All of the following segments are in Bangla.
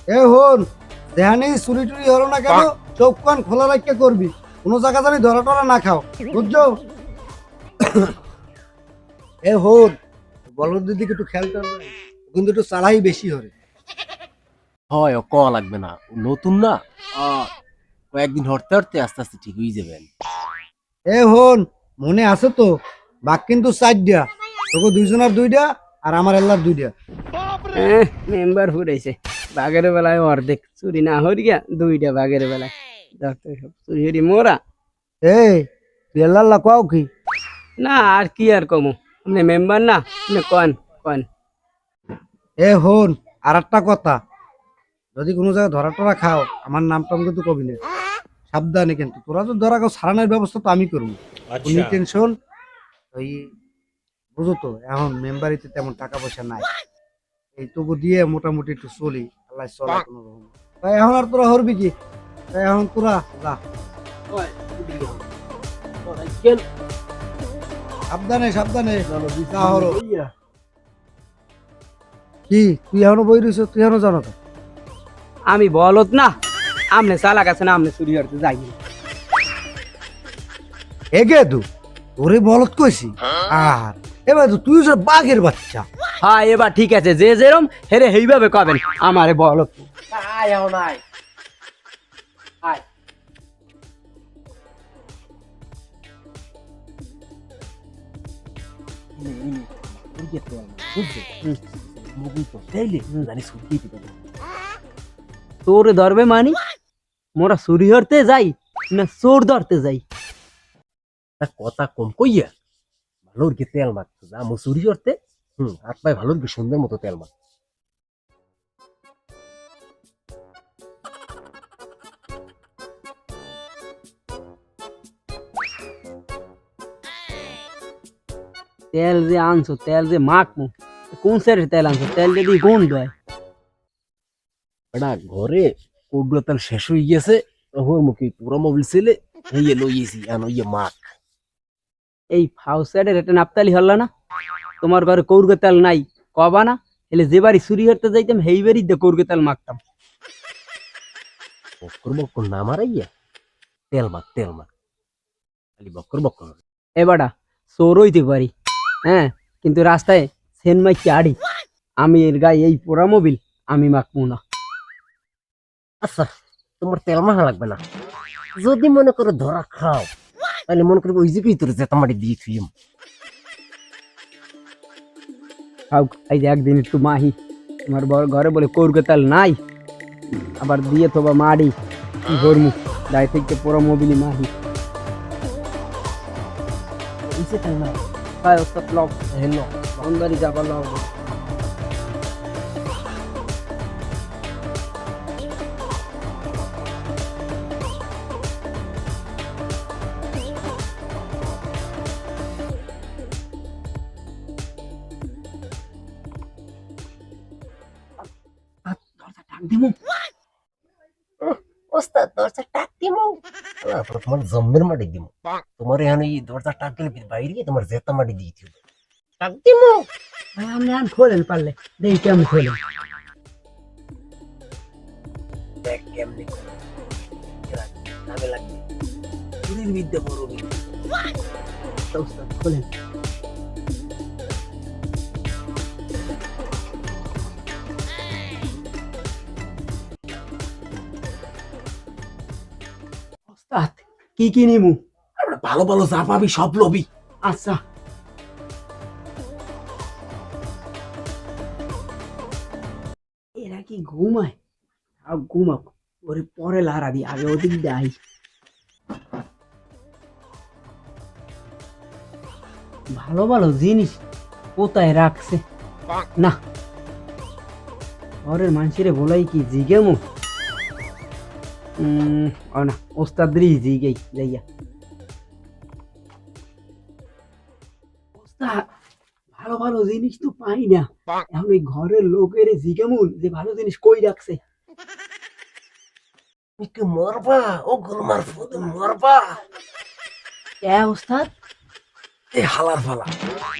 এ হন, দেহানি চুরি টুরি হলো না কেন, চোখ কান খোলা রাখতে করবি, কোনো জায়গা জানি ধরা টরা না খাও, বুঝছো? এ হন, বলদ দিদিকে একটু খেয়াল করবে, কিন্তু একটু চালাই বেশি হরে। হয় ও ক লাগবে না, ও নতুন না। আহ, কয়েকদিন হরতে হরতে আস্তে আস্তে ঠিক হয়ে যাবেন। এ হন, মনে আছে তো, বাঘ কিন্তু চারটা, তোকে দুইজনের দুইটা আর আমার এল্লার দুইটা। মেম্বার ফুরাইছে বাঘের বেলায় অর্ধেক চুরি না হরি গিয়া দুইটা বাঘের বেলায় ডাক্তার সব চুরি হরি মোরা। এই তুই এল্লাল্লা কও কি? না আর কি আর কমু, আপনি মেম্বার না, আপনি কন কন। এ হন, আর একটা কথা, যদি কোনো জায়গায় ধরা টরা খাও, আমার নাম টাম কিন্তু কবি না, সাবধানে, কিন্তু তোরা তো ধরা খাও, সারানোর ব্যবস্থা তো আমি করবো, তুমি টেনশন। ওই বুঝো তো, এখন মেম্বারিতে তেমন টাকা পয়সা নাই, এই তবু দিয়ে মোটামুটি একটু চলি, আল্লাহ চলা কোনো রকম। তাই এখন আর তোরা হরবি কি, তাই এখন তোরা যা, সাবধানে সাবধানে যা হরো। কি তুই এখনো বই রইছ, তুই এখনো জানো তো? আমি বলত না, আমনে চালাক আছে না, আমনে চুরি হরতে যাই না। এগে তু তোরে বলত কইছি, আর এবার তো তুই যে বাঘের বাচ্চা। হ্যাঁ এবার ঠিক আছে, যে যেরম হেরে হেইভাবে কবেন, আমারে বলত না। তোরে ধরবে মানি, মোরা চুরি হরতে যাই না চোর ধরতে যাই? কথা কম কইয়া ভালোর কি তেল মাখতো যা মসুরি করতে। হাত পায়ে ভালোর কি সুন্দর মতো তেল মাখ। তেল যে আনছো, তেল যে মাখমু, কোন সেরের তেল আনছো? তেল যদি গুণ দেয়। বেটা ঘরে কোডগুলো তেল শেষ হয়ে গেছে, ওর মুখে পুরো মোবিল ছেলে হইয়ে লইয়েছি আনো ইয়ে মাখ। এই ফাউসাইডের এটা নাপতালি হল্লা না, তোমার ঘরে কৌরগে তেল নাই কবা না, এলে যে বাড়ি চুরি করতে যাইতাম সেই বাড়ি দিয়ে কৌরগে তেল মাখতাম। বক্কর বক্কর না মারাইয়া তেল মাখ তেল মাখ, খালি বক্কর বক্কর। এবারটা চোর হইতে পারি, হ্যাঁ, কিন্তু রাস্তায় সেন মাইকে আড়ি, আমি এর গায়ে এই পোড়া মোবিল আমি মাখবো না। আচ্ছা তোমার তেল মাখা লাগবে না, যদি মনে করো ধরা খাও তাহলে মনে করবো ওই যে ভিতরে যে তোমার দিয়ে থুইম। খাও, এই যে একদিন একটু মাহি, তোমার ঘরে বলে কৌরগে তেল নাই, আবার দিয়ে তো বা মাড়ি, কি করমু, দায় থেকে পোড়া মোবিলি মাহি। এই যে তেল না হয় ওস্তাদ লব হেলো, বন্দারি যাবার লব। ডাক দিমু। ওস্তাদ দরজা টাক দিমু, তোমার জম্মের মাটি দিমু। তোমার এখানে এই দরজা টাক দিলে বাইরে গিয়ে তোমার জেতা মাটি দিয়ে দিও। টাক দিমু। ভাই আপনি আন খোলেন পারলে, দেখি কেমন খোলেন। দেখ কেমনি করে। কামে লাগবে। চুরির বিদ্যা বড় বিদ্যা। তা ওস্তাদ খোলেন। ওস্তাদ কি কি নিমু? আমরা ভালো ভালো যা পাবি সব লবি। আচ্ছা। এরা কি ঘুমায়? ঘুমাক, ওরে পরে লারা দি, আগে ওদিক যাই। ভালো ভালো জিনিস কোথায় রাখছে? না, ঘরের মানুষের বলাই কি জিগেমু? না, ওস্তাদরি জিগেই যাইয়া। ওস্তাদ ভালো ভালো জিনিস তো পাই না, এখন এই ঘরের লোকের জিগেমুন যে ভালো জিনিস কই রাখছে। কি মরবা ও গোলমার ফুদ মরবা। ওস্তাদ এই হালার ফালা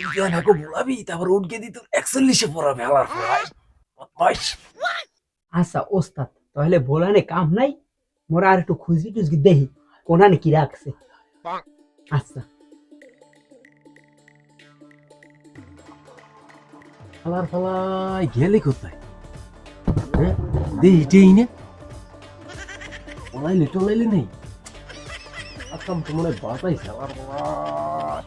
তুই নাকো বুলাবি তারপর উঠকে দিত 41 পড়াবে হালার ফালা বদমাইশ। আচ্ছা ওস্তাদ তাহলে বলানে কাম নাই, মোরা আর একটু খুঁজি টুজগি দেখি কোনানে কি রাখছে। আচ্ছা ফালার ফালাই গেলে কোথায়? হ্যাঁ দেই না ওলাইলে টোলাইলে নেই। আসাম তো মনে হয় বাতাই খেলার ফালাই।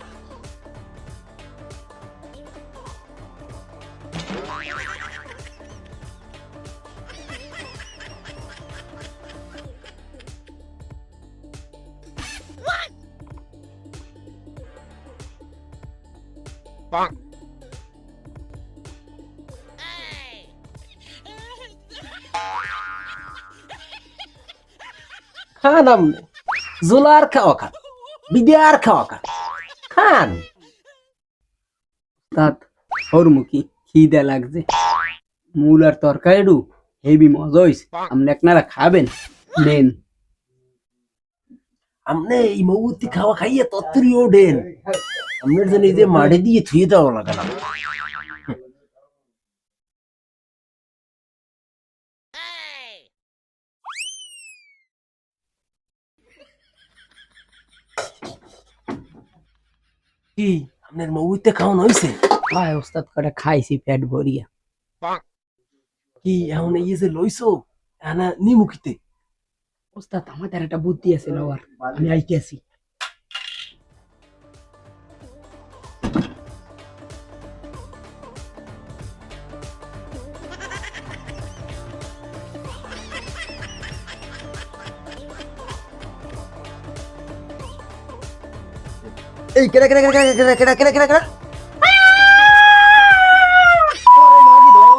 খান আমনে জোলার খাওয়া খান, বিদ্যার খাওয়া খান, খান। ওস্তাদ ওর মুখি খিদে লাগছে, মূল আর তরকারি ডু হেভি মজা হইছে, আপনি আপনারা খাবেন নেন। আমনে এই মৌতি খাওয়া খাইয়ে তত্তরি ওঠেন, আপনার জন্য এই যে মাঠে দিয়ে থুয়ে দেওয়া লাগে না। কি আপনার মৌতে খাওয়ানো হয়েছে? ভাই ওস্তাদ কটা খাইছি পেট ভরিয়া। কি এখন এই যে লইছো না নিমুখিতে? ওস্তাদ আমাদের একটা বুদ্ধি আছে লওয়ার, আমি আইতেছি। এই কেডা কেডা কেডা কেডা কেডা কেডা কেডা কেডা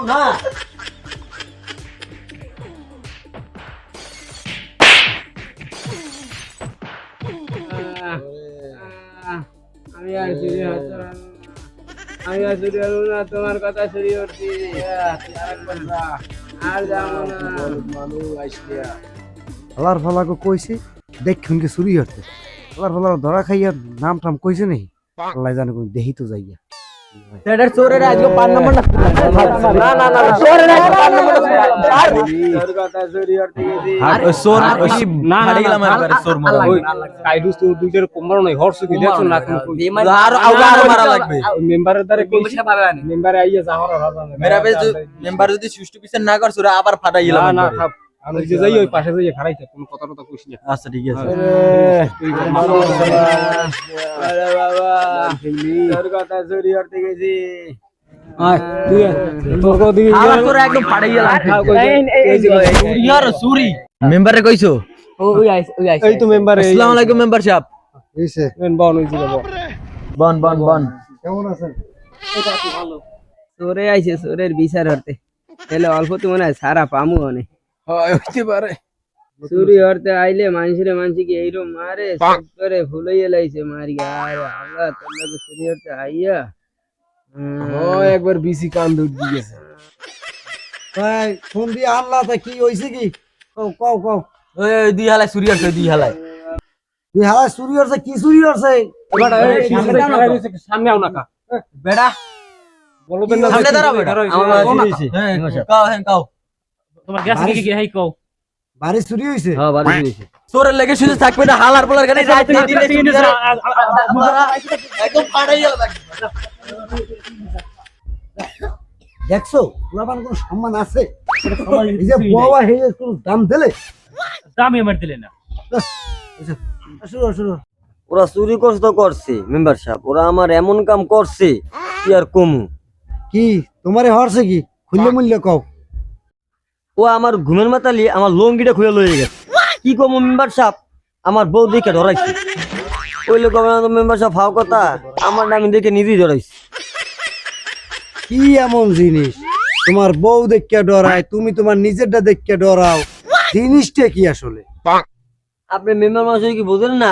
না আমি আর চুরি হতো না, আমি আর চুরি হলো না, তোমার কথা চুরি করছি আর যাবো না। ফালার ফালাকে কইছি দেখুন কি চুরি হচ্ছে, ফালার ফালার ধরা খাইয়া নাম টাম কইছে নেই, আল্লাহ জানে কোন দেহি তো যাইয়া। সেটার চোরের আজকে 5 নম্বর না না না চোরের আজকে 5 নম্বর আর তোর কথা চুরি করতে গেছি। ওই চোর ওই না হাড়ি গেলাম একবারে চোর মারা ওই কাইডুস তো দুইটার কোমর নয় হরস কি দেখছ না কোন আরো মারা লাগবে। মেম্বারের দ্বারা কইছে মেম্বারে আইয়া যাহর রাজা মেরা বে মেম্বার যদি সুষ্ঠু বিচার না করছ ওরা আবার ফাটাই গেলাম না না থাক আমি যে যাই ওই পাশে যাই খারাইতে কোন কথা কথা কইছ না। আচ্ছা ঠিক আছে। আরে বাবা তোর কথা চুরি করতে গেছি। আয় তুই তোর কথা দিবি আবার তোরা একদম ফাটাই গেলাম। চুরি আর চুরি মেম্বারে কইছো? ওই আইছে এই তো মেম্বার, আসসালামু আলাইকুম মেম্বার সাহেব। এইছে বন হইছে বাবা বন বন বন। কেমন আছেন? চোরে আইছে চোরের বিচার হতে তাহলে অল্পতে মনে হয় সারা পামু অনেক হয় হইতে পারে। চুরি হতে আইলে মানুষকে এইরকম মারে সব করে ভুলাইয়া লাইছে মারিয়া। আরে আল্লাহ তোর লাগে চুরি হতে আইয়া একবার বিসি কান দুধ দিয়েছে। ভাই ফোন দিয়ে আনলা তা কি হইছে কি? কও কও কও। ওই দুই হালাই চুরি হচ্ছে দুই হালাই। তুই হালা চুরি হচ্ছে, কি চুরি হচ্ছে? সামনে আও না কা বেড়া বলো সামনে দাঁড়াও বেটা। আমার চুরি হইছে। হ্যাঁ কাও হ্যাঁ কাও। তোমার গ্যাস কি হাই কও। বাড়ি চুরি হইছে? হ্যাঁ বাড়ি দিয়েছে। চোরের লেগে শুধু থাকবে না হালার বলার গানে রাত দিন একদম ফাটাই গেল। দেখছো পুরাবান কোন সম্মান আছে? এই যে বাবা হে কোন দাম দিলে? দামই আমার দিলে না। শুরু শুরু। ওরা চুরি করছে তো করছে মেম্বার সাহেব, ওরা আমার এমন কাম করছে কি আর কমু। কি তোমারে হরছে কি? খুললে মূল্য কও। ও আমার ঘুমের মাতালি আমার লঙ্গিটা খুলে লয়ে গেছে। কি কমু মেম্বার সাহেব, আমার বউ দেখে ধরাইছে। ওই লোক মেম্বার সাহেব ফাও কথা, আমার নাম দেখে নিজেই ধরাইছে। কি এমন জিনিস তোমার বউ দেখে ডরায়, তুমি তোমার নিজেরটা দেখে ডরাও, জিনিসটা কি আসলে? আপনি মেম্বার মানুষ কি বুঝেন না?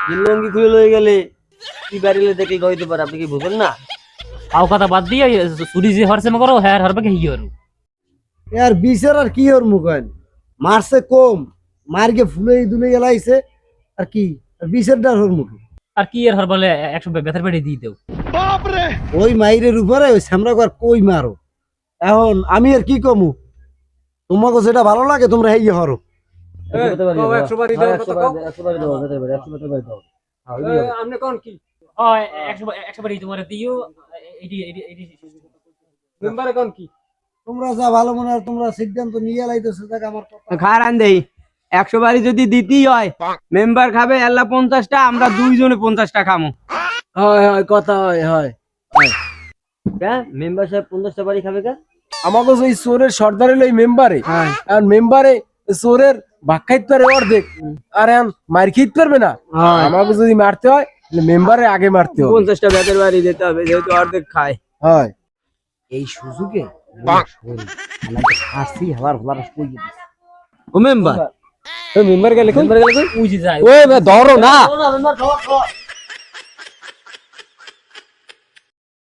যে লঙ্গি খুলে লয়ে গেলে কি বাড়িলে দেখলে হইতে পারে, আপনি কি বুঝেন না? আও কথা বাদ দিয়ে চুরি যে হরছে মে করো হ্যাঁ হরবে কি হিয়র আর বিচার আর কি ওর মুখেন মারছে কম, মারকে ফুলে দুলে গেলাইছে আর কি বিচারটা ওর মুখে। আর কি এর হরবলে 100 বেতার পেটে দিয়ে দেও। ওই মাইরের উপরে ওই সামরা কর কই মারো। এখন আমি আর কি কমু? তোমাকে যেটা ভালো লাগে তোমরা এই হরো। আপনি কোন কি হয় 100 বাড়ি তোমার দিও এটি মেম্বারে কোন কি তোমরা যা ভালো মনে হয় তোমরা সিদ্ধান্ত নিয়ে লাইতেছো, দেখ আমার কথা। খারান দেই 100 বাড়ি যদি দিতেই হয় মেম্বার খাবে এল্লা 50টা, আমরা দুইজনে 50টা খামু। হয় হয় কথা হয় হয় মেম্বার সাহেব 50টা বাড়ি খাবে কা? আমাকে ওই চোরের সর্দারে লই মেম্বারে আর মেম্বারে চোরের ভাগ খাইতে পারে অর্ধেক আর এখন মার খেতে পারবে না। আমাকে যদি মারতে হয় তাহলে মেম্বারে আগে মারতে হবে। 50টা বেতের বাড়ি দিতে হবে যেহেতু অর্ধেক খায়। হয় এই সুযোগে হাসি হওয়ার হলার কই দিছে। ও মেম্বার মেম্বার গেলে বুঝি যায় ওই ধরো না মেম্বার খাওয়া